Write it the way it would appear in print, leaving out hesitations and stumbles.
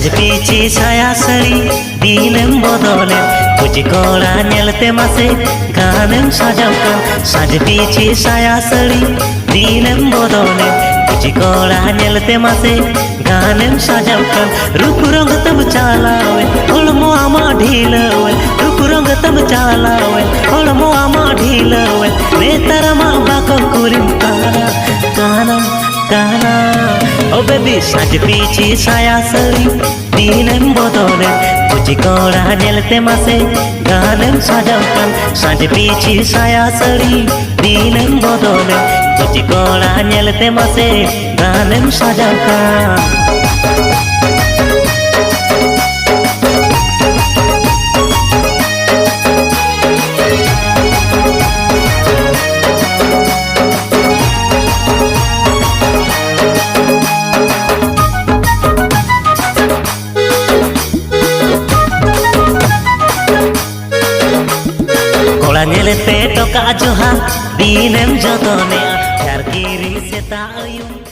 साज पीछे छाया सड़ी दीनेम बदले कुछ कोड़ा नेलते मासे गानेम सजावकान साज पीछे छाया सड़ी दीनेम बदले कुछ कोड़ा नेलते मासे गानेम सजावकान रूप रंग तब चालावे होलमो आमा ढीलवे रूप रंग तब चालावे होलमो आमा ढीलवे नेतार मा बाको कुरिम काना काना काना ओ बेबी साज पीछे छाया सड़ी दीनेम बदले कुछ कोड़ा नेलते मासे गानेम सजावकान साज पीछे छाया सड़ी दीनेम बदले कुछ कोड़ा नेलते मासे गानेम सजावकान नेलते टोका जोहा दीनेम जतने यार गिरी सेता आयुम